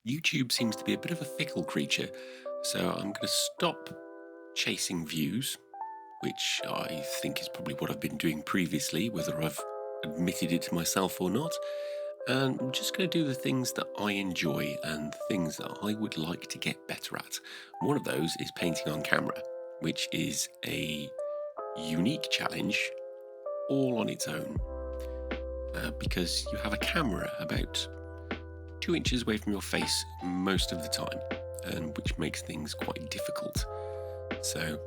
YouTube seems to be a bit of a fickle creature, so I'm going to stop chasing views, which I think is probably what I've been doing previously, whether I've admitted it to myself or not. And I'm just going to do the things that I enjoy and things that I would like to get better at. One of those is painting on camera, which is a unique challenge all on its own, because you have a camera about 2 inches away from your face most of the time, and which makes things quite difficult. So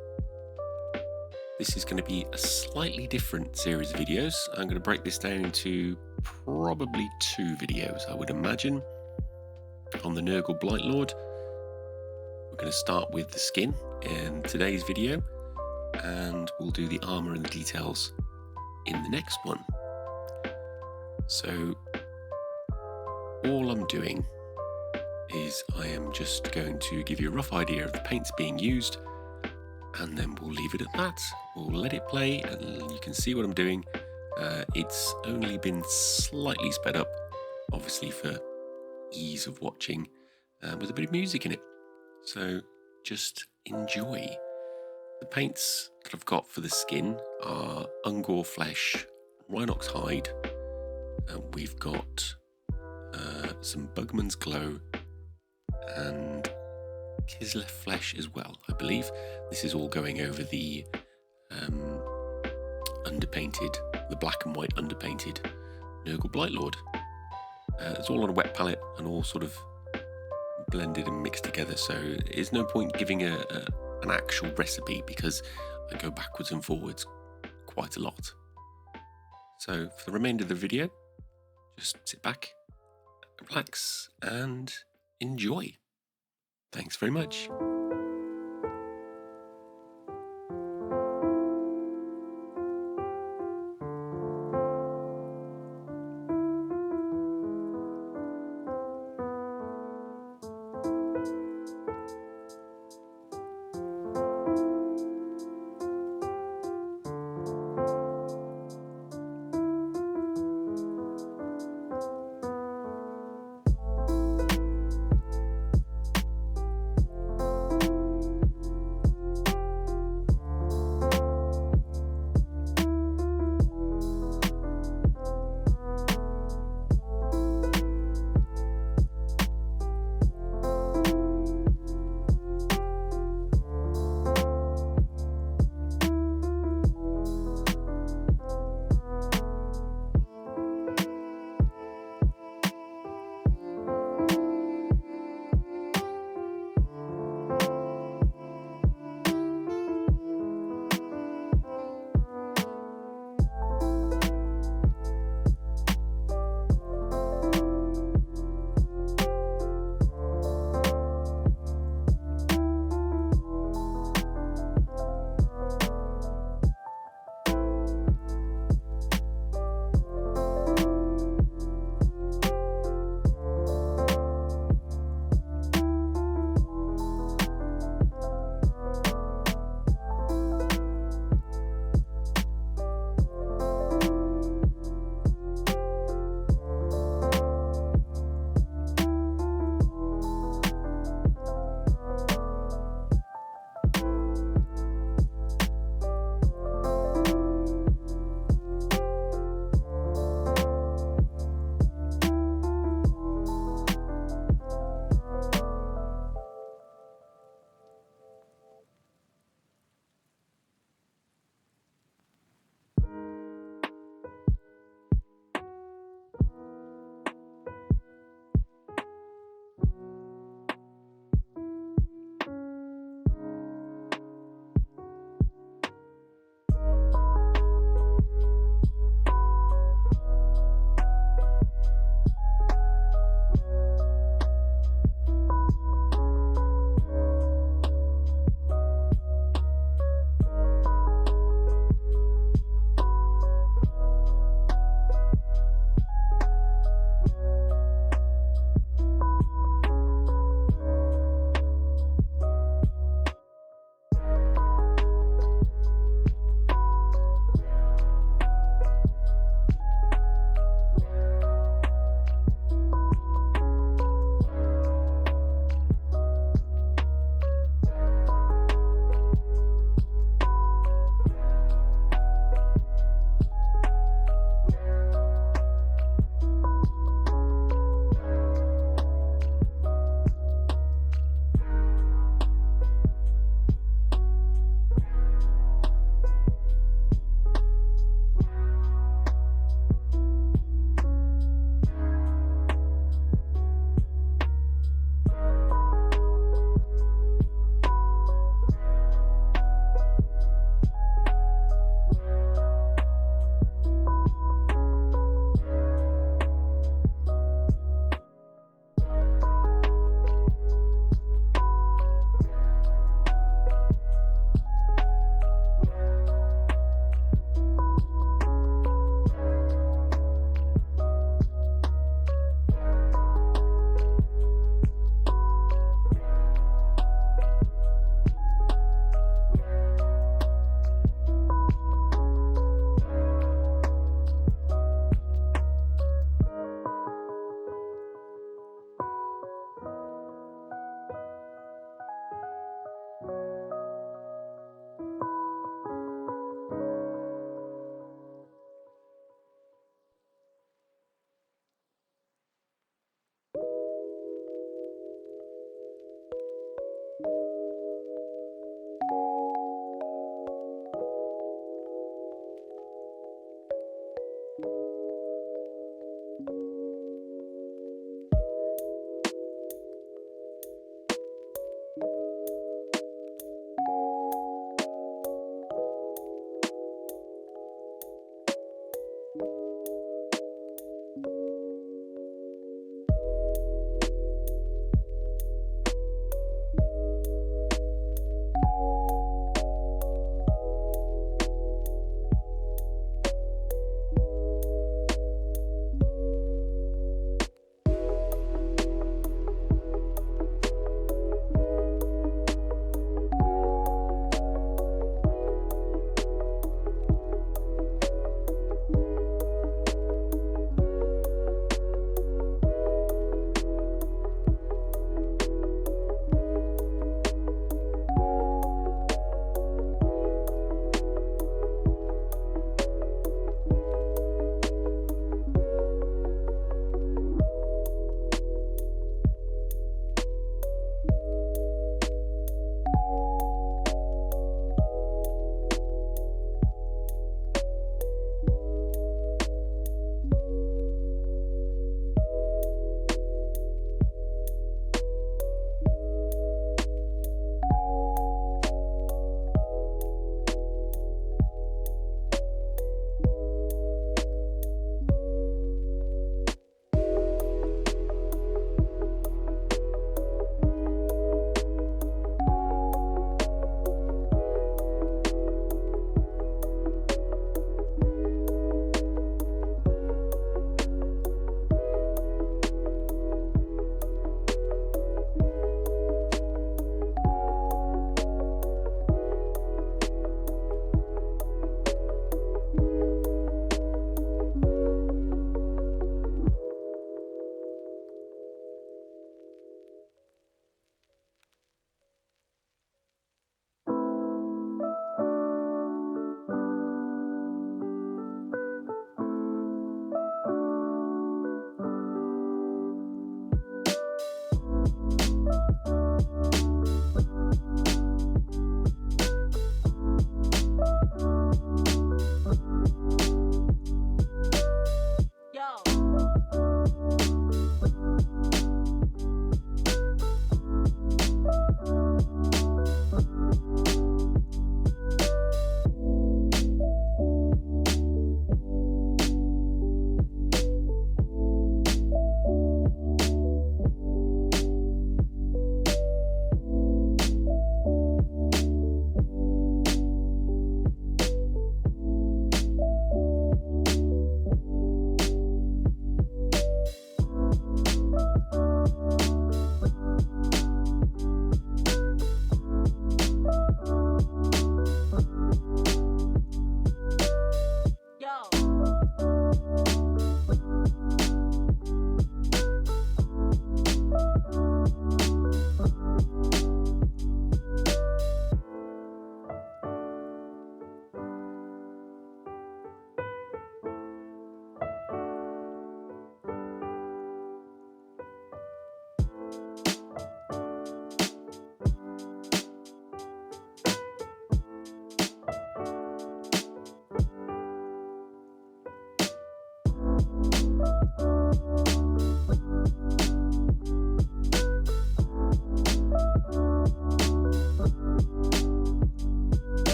this is going to be a slightly different series of videos. I'm going to break this down into probably 2 videos, I would imagine. On the Nurgle Blightlord, we're going to start with the skin in today's video, and we'll do the armor and the details in the next one. So all I'm doing is I am just going to give you a rough idea of the paints being used, and then we'll leave it at that. We'll let it play and you can see what I'm doing. It's only been slightly sped up, obviously for ease of watching, with a bit of music in it. So just enjoy. The paints that I've got for the skin are Ungor Flesh, Rhinox Hide, and we've got some Bugmans Glow and Kislev Flesh as well, I believe. This is all going over the underpainted, the black and white underpainted Nurgle Blightlord. It's all on a wet palette and all sort of blended and mixed together, so there's no point giving an actual recipe because I go backwards and forwards quite a lot. So for the remainder of the video, just sit back, relax and enjoy. Thanks very much.